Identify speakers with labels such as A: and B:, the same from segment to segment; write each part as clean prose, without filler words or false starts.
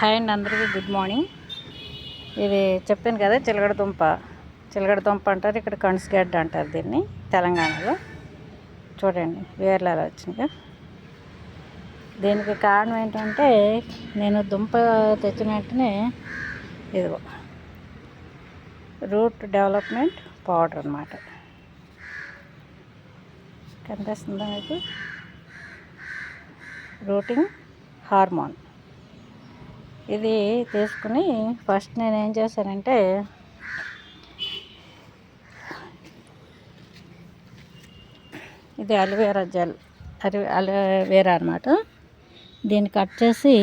A: Hi అండి, అందరికీ good morning. ఇది చెప్పాను కదా, చిలగడ దుంప అంటారు, ఇక్కడ కణుసుగడ్డ అంటారు దీన్ని తెలంగాణలో. చూడండి వేర్లు ఎలా వచ్చినాయి. దీనికి కారణం ఏంటంటే, నేను దుంప తెచ్చిన వెంటనే ఇదిగో రూట్ డెవలప్మెంట్ పౌడర్ అన్నమాట. కనిపిస్తుందా మీకు? Rooting hormone. ఇది తీసుకుని ఫస్ట్ నేను ఏం చేశానంటే, ఇది అలోవేరా జెల్, అలోవేరా అన్నమాట. దీన్ని కట్ చేసి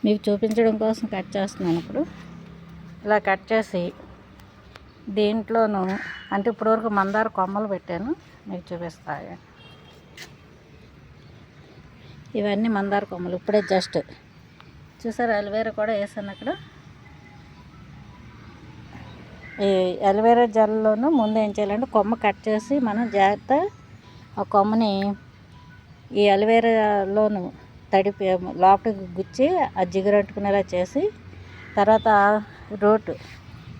A: మీకు చూపించడం కోసం కట్ చేస్తున్నాను. ఇప్పుడు ఇలా కట్ చేసి దీంట్లోనూ, అంటే ఇప్పటివరకు మందార కొమ్మలు పెట్టాను, మీకు చూపిస్తాను. ఇవన్నీ మందార కొమ్మలు, ఇప్పుడే జస్ట్ చూసారు. అలోవేరా కూడా వేసాను అక్కడ. ఈ అలోవేరా జెల్లోనూ ముందు ఏం చేయాలంటే, కొమ్మ కట్ చేసి మనం జాగ్రత్త ఆ కొమ్మని ఈ అలోవేరాలోను తడిపి లోపలికి గుచ్చి ఆ జిగురట్టుకునేలా చేసి, తర్వాత రూట్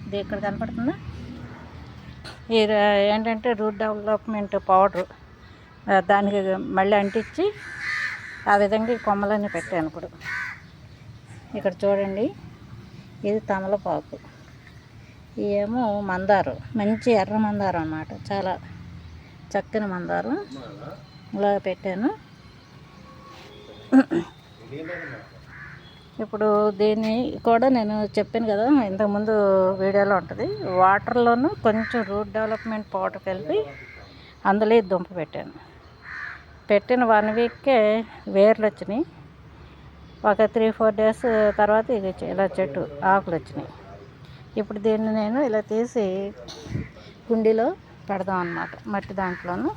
A: ఇది ఇక్కడ కనపడుతుందా, ఈ ఏంటంటే రూట్ డెవలప్మెంట్ పౌడర్, దానికి మళ్ళీ అంటించి ఆ విధంగా ఈ కొమ్మలన్నీ పెట్టాను. ఇప్పుడు ఇక్కడ చూడండి, ఇది తమలపాకు, ఇవేమో మందారం, మంచి ఎర్ర మందారం అన్నమాట, చాలా చక్కని మందారం. ఇలా పెట్టాను. ఇప్పుడు దీన్ని కూడా నేను చెప్పాను కదా ఇంతకుముందు వీడియోలో ఉంటుంది, వాటర్లోనూ కొంచెం రూట్ డెవలప్మెంట్ పౌడర్ కలిపి అందులో ఈ దుంప పెట్టాను. పెట్టిన 1 వీక్కే వేర్లు వచ్చినాయి. ఒక 3-4 డేస్ తర్వాత ఇది ఇలా చెట్టు ఆకులు వచ్చినాయి. ఇప్పుడు దీన్ని నేను ఇలా తీసి కుండీలో పెడదాం అన్నమాట, మట్టి దాంట్లోనూ.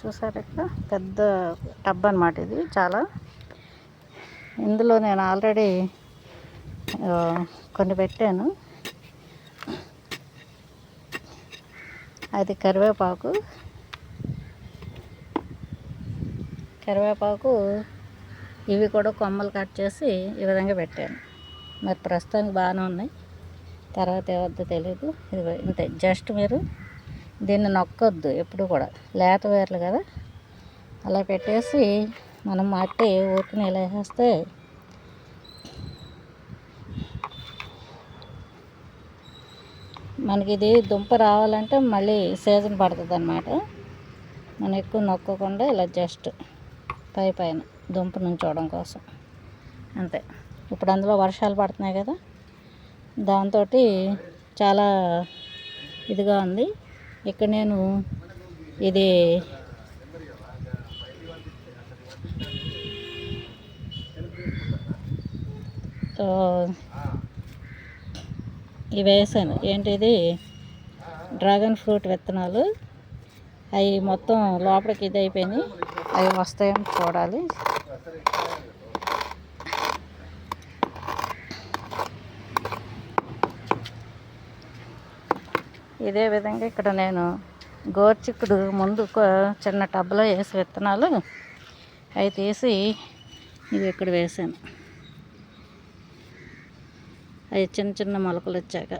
A: చూసారు, ఇక్కడ పెద్ద టబ్ అన్నమాట ఇది చాలా. ఇందులో నేను ఆల్రెడీ కొన్ని పెట్టాను. అది కరివేపాకు ఇవి కూడా కొమ్మలు కట్ చేసి ఈ విధంగా పెట్టాను. మరి ప్రస్తుతానికి బాగానే ఉన్నాయి, తర్వాత ఏవద్దో తెలియదు. ఇది ఇంతే, జస్ట్ మీరు దీన్ని నొక్కొద్దు ఎప్పుడు కూడా, లేత వేర్లు కదా. అలా పెట్టేసి మనం మట్టి ఊరికనే ఇలా వేస్తే మనకి ఇది దుంప రావాలంటే మళ్ళీ సీజన్ పడుతుంది అన్నమాట. మనం ఎక్కువ నొక్కకుండా ఇలా జస్ట్ పైన దుంప నుంచోవడం కోసం అంతే. ఇప్పుడు అందులో వర్షాలు పడుతున్నాయి కదా, దాంతో చాలా ఇదిగా ఉంది. ఇక్కడ నేను ఇది ఇవి వేసాను. ఏంటిది, డ్రాగన్ ఫ్రూట్ విత్తనాలు. అవి మొత్తం లోపలికి ఇది అయిపోయినాయి, అవి వస్తాయని చూడాలి. ఇదే విధంగా ఇక్కడ నేను గోర్చిక్కుడు ముందు చిన్న టబ్లో వేసి విత్తనాలు అవి తీసి ఇవి ఇక్కడ వేసాను. అవి చిన్న చిన్న మొలకలు వచ్చాక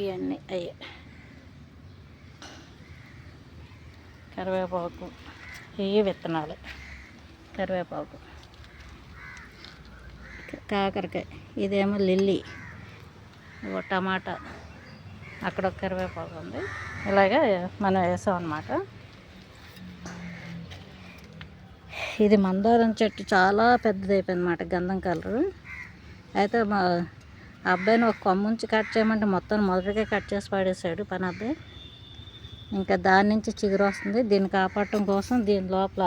A: ఇవన్నీ అయ్యి కరివేపాకు, ఇవి విత్తనాలు. కరివేపాకు, కాకరకాయ, ఇదేమో లిల్లీ, టమాటా, అక్కడ ఒక కరివేపాకు ఉంది. ఇలాగే మనం వేసాం అన్నమాట. ఇది మందారం చెట్టు చాలా పెద్దది అయిపోయింది అన్నమాట, గంధం కలరు. అయితే మా అబ్బాయిని ఒక కొమ్మ నుంచి కట్ చేయమంటే మొత్తం మొదటిగా కట్ చేసి పడేసాడు పని అబ్బాయి. ఇంకా దాని నుంచి చిగురు వస్తుంది. దీన్ని కాపాడటం కోసం దీని లోపల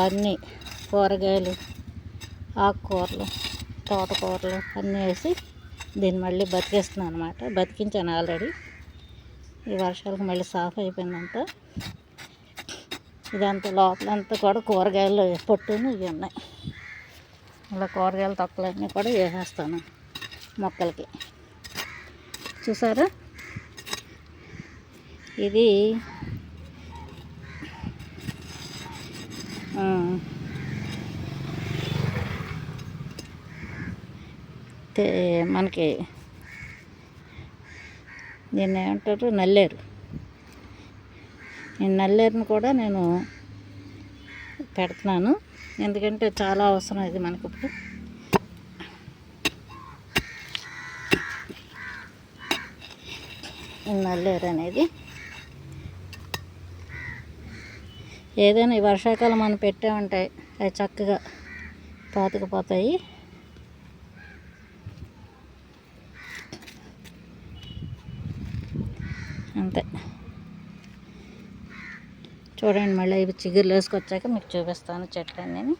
A: అన్నీ కూరగాయలు, ఆకుకూరలు, తోటకూరలు అన్నీ వేసి దీన్ని మళ్ళీ బతికిస్తున్నాను అన్నమాట. బతికించాను ఆల్రెడీ. ఈ వర్షాలకు మళ్ళీ సాఫ్ అయిపోయిందంట. ఇదంతా లోపలంతా కూడా కూరగాయలు పొట్టును ఇవి ఉన్నాయి. ఇలా కూరగాయల తొక్కలన్నీ కూడా వేసేస్తాను మొక్కలకి. చూసారా, ఇది మనకి దీన్ని ఏమంటారు, నల్లేరు. ఈ నల్లేరుని కూడా నేను పెడుతున్నాను, ఎందుకంటే చాలా అవసరం ఇది మనకి ఇప్పుడు. ఈ నల్లేరు అనేది ఏదైనా ఈ వర్షాకాలం మనం పెట్టామంటే అవి చక్కగా పాతుకుపోతాయి. అంతే. చూడండి, మళ్ళీ ఇవి చిగురులు వేసుకొచ్చాక మీకు చూపిస్తాను చెట్లన్నీ.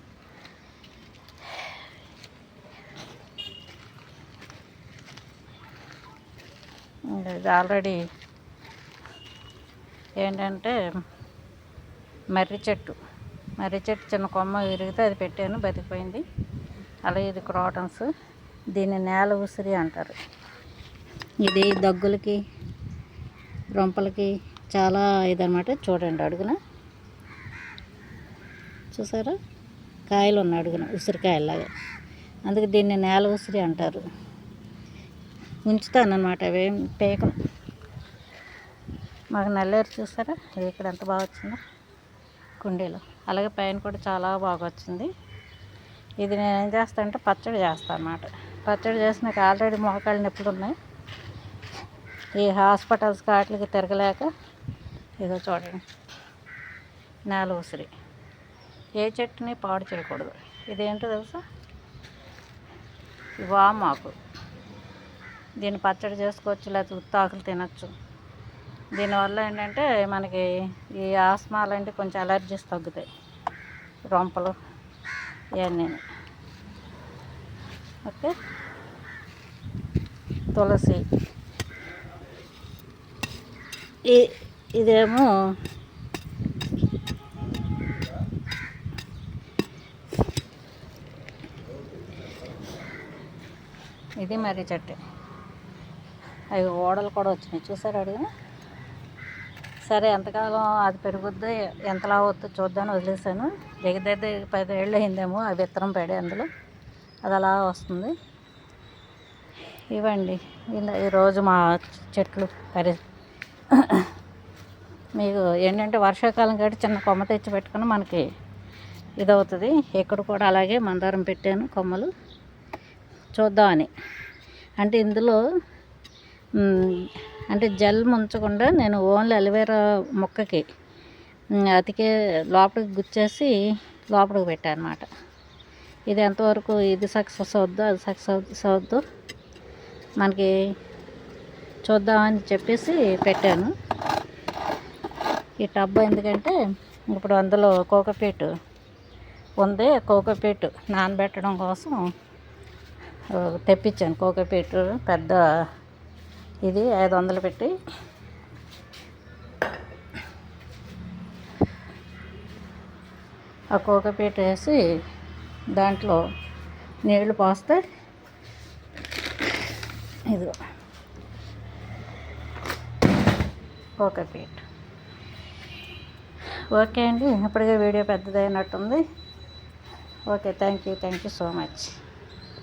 A: ఇది ఆల్రెడీ ఏంటంటే మర్రి చెట్టు చిన్న కొమ్మ విరిగితే అది పెట్టాను, బతికిపోయింది. అలాగే ఇది క్రోటన్స్, దీన్ని నేల ఉసిరి అంటారు. ఇది దగ్గులకి రొంపలకి చాలా ఇదన్నమాట. చూడండి అడుగున, చూసారా కాయలు ఉన్నాయి అడుగున, ఉసిరికాయలాగా. అందుకే దీన్ని నేల ఉసిరి అంటారు. ఉంచుతానమాట, అవేం పేకను. మాకు నల్లేరు చూసారా, ఇది ఇక్కడ ఎంత బాగా వచ్చిందో కుండీలో. అలాగే పైన కూడా చాలా బాగా వచ్చింది. ఇది నేను ఏం చేస్తాను అంటే పచ్చడి చేస్తాను అన్నమాట. పచ్చడి చేసి నాకు ఆల్రెడీ మోకాళ్ళు నొప్పులు ఉన్నాయి. ఈ హాస్పిటల్స్కి వాటికి తిరగలేక ఇదో చూడండి, నేల ఉసిరి. ఏ చెట్టుని పాడు చేయకూడదు. ఇదేంటో తెలుసా, వామాకు. దీన్ని పచ్చడి చేసుకోవచ్చు, లేకపోతే ఉత్తాకులు తినచ్చు. దీనివల్ల ఏంటంటే మనకి ఈ ఆస్మా లాంటి కొంచెం అలర్జీస్ తగ్గుతాయి, రొంపలు ఇవన్నీ. ఓకే. తులసి, ఇదేమో ఇది మర్రి చెట్టు. అవి ఓడలు కూడా వచ్చినాయి, చూసారు అడుగున. సరే, ఎంతకాలం అది పెరుగుద్దో ఎంతలా అవుతుందో చూద్దామని వదిలేసాను. దగ్గర 10 ఏళ్ళు అయిందేమో ఆ విత్తనం పడి అందులో, అది అలా వస్తుంది. ఇవ్వండి ఈరోజు మా చెట్లు మీకు ఏంటంటే వర్షాకాలం కాబట్టి చిన్న కొమ్మ తెచ్చి పెట్టుకుని మనకి ఇదవుతుంది. ఇక్కడ కూడా అలాగే మందారం పెట్టాను కొమ్మలు, చూద్దామని. అంటే ఇందులో అంటే జెల్ ముంచకుండా నేను ఓన్లీ అలోవెరా మొక్కకి అతికే లోపలికి గుచ్చేసి లోపలికి పెట్టాను అన్నమాట. ఇది ఎంతవరకు ఇది సక్సెస్ అవుద్దో అది సక్సెస్ అవుద్దో మనకి చూద్దామని చెప్పేసి పెట్టాను. ఈ టబ్ ఎందుకంటే ఇప్పుడు అందులో కోకోపీట్ ఉంది. కోకోపీట్ నానబెట్టడం కోసం తెప్పించాను. కోకోపీట్ పెద్ద ఇది 500 పెట్టి ఆ కోకోపీట్ వేసి దాంట్లో నీళ్లు పోస్తే ఇది కోకోపీట్. ఓకే అండి, ఇప్పటికే వీడియో పెద్దదైనట్టుంది. Okay, thank you so much.